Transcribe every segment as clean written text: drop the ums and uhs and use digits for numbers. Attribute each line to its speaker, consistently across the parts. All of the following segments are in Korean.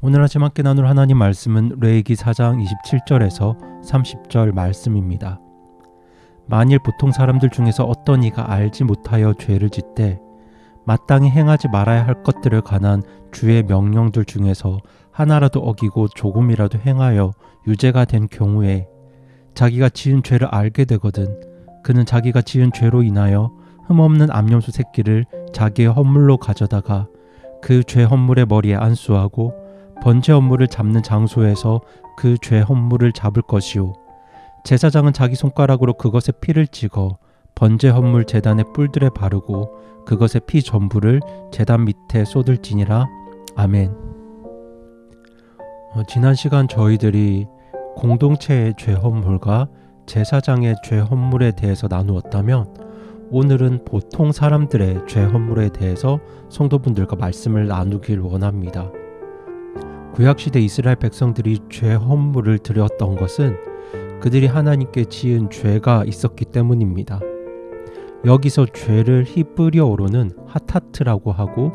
Speaker 1: 오늘 아침 함께 나눌 하나님 말씀은 레위기 4장 27절에서 30절 말씀입니다. 만일 보통 사람들 중에서 어떤 이가 알지 못하여 죄를 짓되 마땅히 행하지 말아야 할 것들을 관한 주의 명령들 중에서 하나라도 어기고 조금이라도 행하여 유죄가 된 경우에 자기가 지은 죄를 알게 되거든 그는 자기가 지은 죄로 인하여 흠없는 암염소 새끼를 자기의 헌물로 가져다가 그 죄 헌물의 머리에 안수하고 번제 헌물을 잡는 장소에서 그 죄 헌물을 잡을 것이요 제사장은 자기 손가락으로 그것에 피를 찍어 번제 헌물 제단의 뿔들에 바르고 그것의 피 전부를 제단 밑에 쏟을지니라. 아멘. 지난 시간 저희들이 공동체의 죄 헌물과 제사장의 죄 헌물에 대해서 나누었다면 오늘은 보통 사람들의 죄 헌물에 대해서 성도분들과 말씀을 나누길 원합니다. 구약시대 이스라엘 백성들이 죄 헌물을 드렸던 것은 그들이 하나님께 지은 죄가 있었기 때문입니다. 여기서 죄를 히브리어로는 하타트라고 하고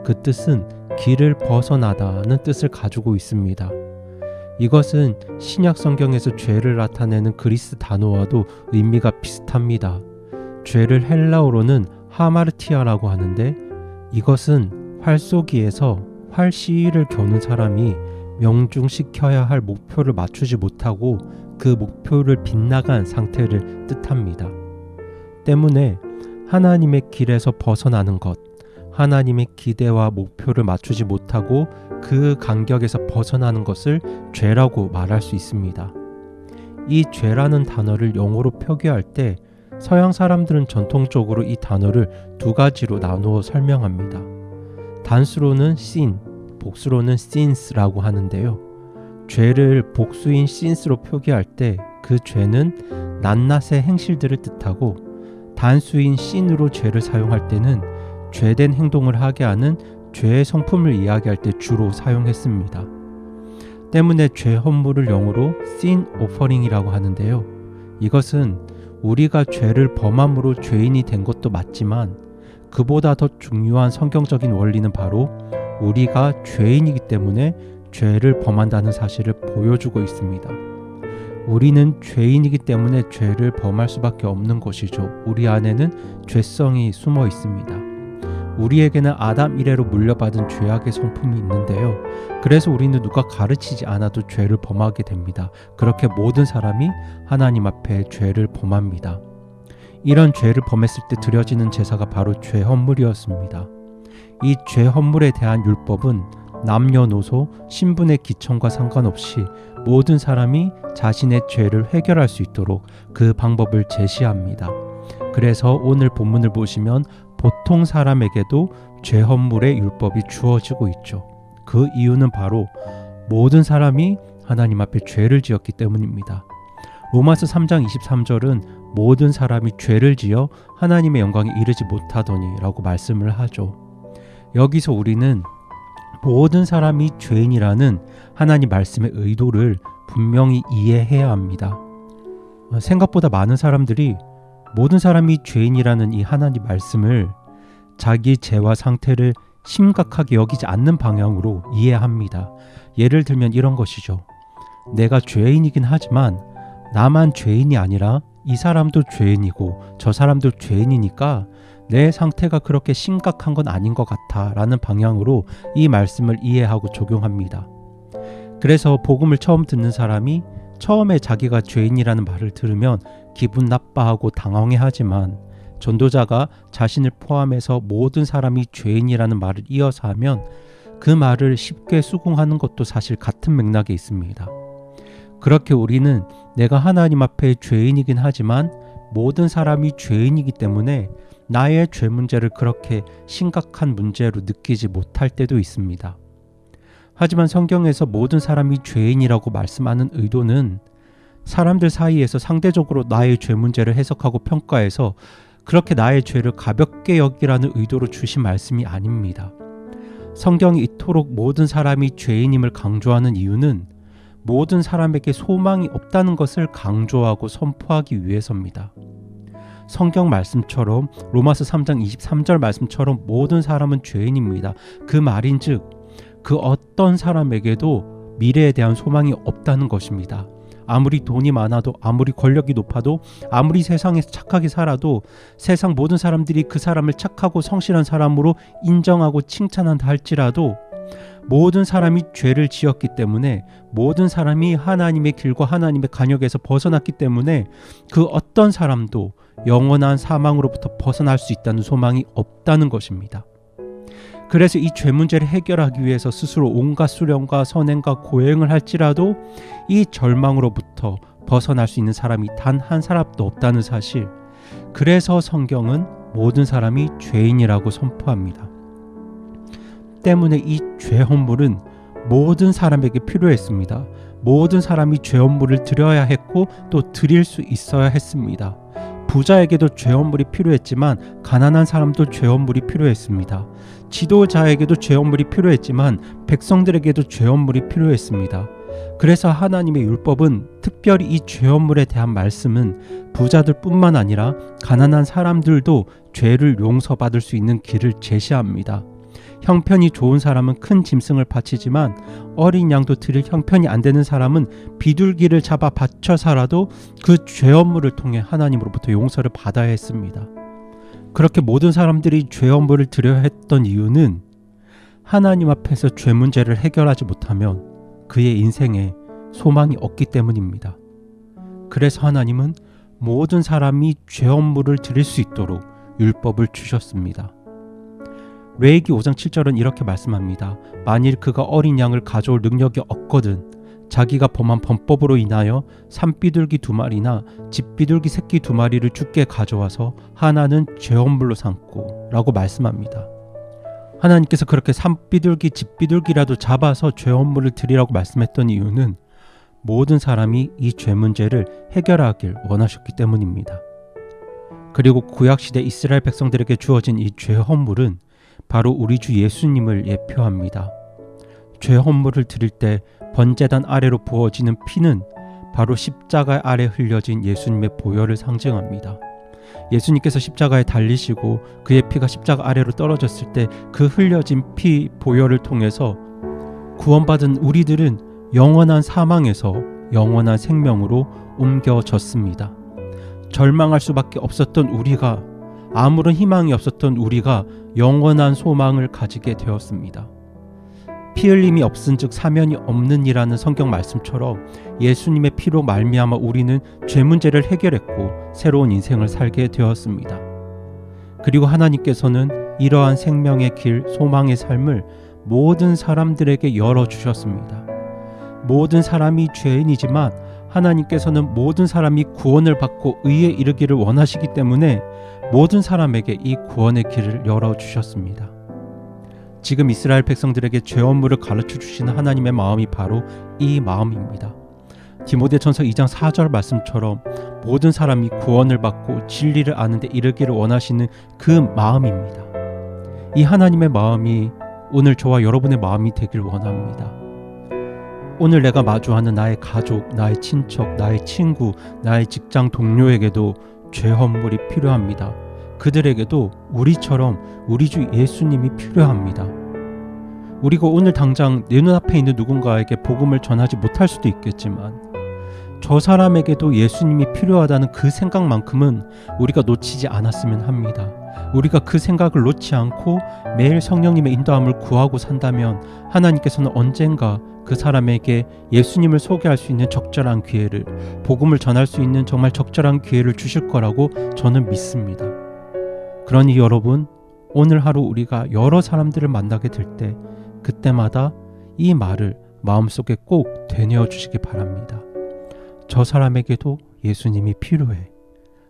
Speaker 1: 그 뜻은 길을 벗어나다는 뜻을 가지고 있습니다. 이것은 신약 성경에서 죄를 나타내는 그리스 단어와도 의미가 비슷합니다. 죄를 헬라어로는 하마르티아라고 하는데 이것은 활쏘기에서 활시위를 겨눈 사람이 명중시켜야 할 목표를 맞추지 못하고 그 목표를 빗나간 상태를 뜻합니다. 때문에 하나님의 길에서 벗어나는 것, 하나님의 기대와 목표를 맞추지 못하고 그 간격에서 벗어나는 것을 죄라고 말할 수 있습니다. 이 죄라는 단어를 영어로 표기할 때 서양 사람들은 전통적으로 이 단어를 두 가지로 나누어 설명합니다. 단수로는 sin, 복수로는 sins라고 하는데요. 죄를 복수인 sins로 표기할 때 그 죄는 낱낱의 행실들을 뜻하고 단수인 sin으로 죄를 사용할 때는 죄된 행동을 하게 하는 죄의 성품을 이야기할 때 주로 사용했습니다. 때문에 죄 헌물을 영어로 sin offering이라고 하는데요. 이것은 우리가 죄를 범함으로 죄인이 된 것도 맞지만 그보다 더 중요한 성경적인 원리는 바로 우리가 죄인이기 때문에 죄를 범한다는 사실을 보여주고 있습니다. 우리는 죄인이기 때문에 죄를 범할 수밖에 없는 것이죠. 우리 안에는 죄성이 숨어 있습니다. 우리에게는 아담 이래로 물려받은 죄악의 성품이 있는데요. 그래서 우리는 누가 가르치지 않아도 죄를 범하게 됩니다. 그렇게 모든 사람이 하나님 앞에 죄를 범합니다. 이런 죄를 범했을 때 드려지는 제사가 바로 죄 헌물이었습니다. 이 죄 헌물에 대한 율법은 남녀노소, 신분의 기천과 상관없이 모든 사람이 자신의 죄를 해결할 수 있도록 그 방법을 제시합니다. 그래서 오늘 본문을 보시면 보통 사람에게도 죄 헌물의 율법이 주어지고 있죠. 그 이유는 바로 모든 사람이 하나님 앞에 죄를 지었기 때문입니다. 로마서 3장 23절은 모든 사람이 죄를 지어 하나님의 영광에 이르지 못하더니 라고 말씀을 하죠. 여기서 우리는 모든 사람이 죄인이라는 하나님 말씀의 의도를 분명히 이해해야 합니다. 생각보다 많은 사람들이 모든 사람이 죄인이라는 이 하나님 말씀을 자기 죄와 상태를 심각하게 여기지 않는 방향으로 이해합니다. 예를 들면 이런 것이죠. 내가 죄인이긴 하지만 나만 죄인이 아니라 이 사람도 죄인이고 저 사람도 죄인이니까 내 상태가 그렇게 심각한 건 아닌 것 같아 라는 방향으로 이 말씀을 이해하고 적용합니다. 그래서 복음을 처음 듣는 사람이 처음에 자기가 죄인이라는 말을 들으면 기분 나빠하고 당황해하지만 전도자가 자신을 포함해서 모든 사람이 죄인이라는 말을 이어서 하면 그 말을 쉽게 수긍하는 것도 사실 같은 맥락에 있습니다. 그렇게 우리는 내가 하나님 앞에 죄인이긴 하지만 모든 사람이 죄인이기 때문에 나의 죄 문제를 그렇게 심각한 문제로 느끼지 못할 때도 있습니다. 하지만 성경에서 모든 사람이 죄인이라고 말씀하는 의도는 사람들 사이에서 상대적으로 나의 죄 문제를 해석하고 평가해서 그렇게 나의 죄를 가볍게 여기라는 의도로 주신 말씀이 아닙니다. 성경이 이토록 모든 사람이 죄인임을 강조하는 이유는 모든 사람에게 소망이 없다는 것을 강조하고 선포하기 위해서입니다. 성경 말씀처럼 로마서 3장 23절 말씀처럼 모든 사람은 죄인입니다. 그 말인즉 그 어떤 사람에게도 미래에 대한 소망이 없다는 것입니다. 아무리 돈이 많아도, 아무리 권력이 높아도, 아무리 세상에서 착하게 살아도 세상 모든 사람들이 그 사람을 착하고 성실한 사람으로 인정하고 칭찬한다 할지라도 모든 사람이 죄를 지었기 때문에, 모든 사람이 하나님의 길과 하나님의 간역에서 벗어났기 때문에 그 어떤 사람도 영원한 사망으로부터 벗어날 수 있다는 소망이 없다는 것입니다. 그래서 이 죄 문제를 해결하기 위해서 스스로 온갖 수련과 선행과 고행을 할지라도 이 절망으로부터 벗어날 수 있는 사람이 단 한 사람도 없다는 사실, 그래서 성경은 모든 사람이 죄인이라고 선포합니다. 때문에 이 죄 헌물은 모든 사람에게 필요했습니다. 모든 사람이 죄 헌물을 드려야 했고 또 드릴 수 있어야 했습니다. 부자에게도 죄 헌물이 필요했지만 가난한 사람도 죄 헌물이 필요했습니다. 지도자에게도 죄 헌물이 필요했지만 백성들에게도 죄 헌물이 필요했습니다. 그래서 하나님의 율법은, 특별히 이 죄 헌물에 대한 말씀은 부자들뿐만 아니라 가난한 사람들도 죄를 용서받을 수 있는 길을 제시합니다. 형편이 좋은 사람은 큰 짐승을 바치지만 어린 양도 드릴 형편이 안 되는 사람은 비둘기를 잡아 바쳐서라도 그 죄 헌물을 통해 하나님으로부터 용서를 받아야 했습니다. 그렇게 모든 사람들이 죄 헌물을 드려야 했던 이유는 하나님 앞에서 죄 문제를 해결하지 못하면 그의 인생에 소망이 없기 때문입니다. 그래서 하나님은 모든 사람이 죄 헌물을 드릴 수 있도록 율법을 주셨습니다. 레위기 5장 7절은 이렇게 말씀합니다. 만일 그가 어린 양을 가져올 능력이 없거든 자기가 범한 범법으로 인하여 산비둘기 2마리나 집비둘기 새끼 2마리를 주께 가져와서 하나는 죄 헌물로 삼고 라고 말씀합니다. 하나님께서 그렇게 산비둘기, 집비둘기라도 잡아서 죄 헌물을 드리라고 말씀했던 이유는 모든 사람이 이 죄 문제를 해결하길 원하셨기 때문입니다. 그리고 구약시대 이스라엘 백성들에게 주어진 이 죄 헌물은 바로 우리 주 예수님을 예표합니다. 죄 헌물을 드릴 때 번제단 아래로 부어지는 피는 바로 십자가 아래 흘려진 예수님의 보혈을 상징합니다. 예수님께서 십자가에 달리시고 그의 피가 십자가 아래로 떨어졌을 때 그 흘려진 피, 보혈을 통해서 구원받은 우리들은 영원한 사망에서 영원한 생명으로 옮겨졌습니다. 절망할 수밖에 없었던 우리가, 아무런 희망이 없었던 우리가 영원한 소망을 가지게 되었습니다. 피 흘림이 없은즉 사면이 없느니라는 성경 말씀처럼 예수님의 피로 말미암아 우리는 죄 문제를 해결했고 새로운 인생을 살게 되었습니다. 그리고 하나님께서는 이러한 생명의 길, 소망의 삶을 모든 사람들에게 열어주셨습니다. 모든 사람이 죄인이지만 하나님께서는 모든 사람이 구원을 받고 의에 이르기를 원하시기 때문에 모든 사람에게 이 구원의 길을 열어주셨습니다. 지금 이스라엘 백성들에게 죄 헌물을 가르쳐 주시는 하나님의 마음이 바로 이 마음입니다. 디모데전서 2장 4절 말씀처럼 모든 사람이 구원을 받고 진리를 아는 데 이르기를 원하시는 그 마음입니다. 이 하나님의 마음이 오늘 저와 여러분의 마음이 되길 원합니다. 오늘 내가 마주하는 나의 가족, 나의 친척, 나의 친구, 나의 직장 동료에게도 죄 헌물이 필요합니다. 그들에게도 우리처럼 우리 주 예수님이 필요합니다. 우리가 오늘 당장 내 눈앞에 있는 누군가에게 복음을 전하지 못할 수도 있겠지만 저 사람에게도 예수님이 필요하다는 그 생각만큼은 우리가 놓치지 않았으면 합니다. 우리가 그 생각을 놓지 않고 매일 성령님의 인도함을 구하고 산다면 하나님께서는 언젠가 그 사람에게 예수님을 소개할 수 있는 적절한 기회를, 복음을 전할 수 있는 정말 적절한 기회를 주실 거라고 저는 믿습니다. 그러니 여러분, 오늘 하루 우리가 여러 사람들을 만나게 될 때 그때마다 이 말을 마음속에 꼭 되뇌어 주시기 바랍니다. 저 사람에게도 예수님이 필요해.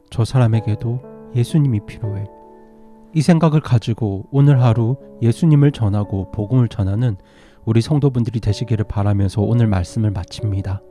Speaker 1: 저 사람에게도 예수님이 필요해. 이 생각을 가지고 오늘 하루 예수님을 전하고 복음을 전하는 우리 성도분들이 되시기를 바라면서 오늘 말씀을 마칩니다.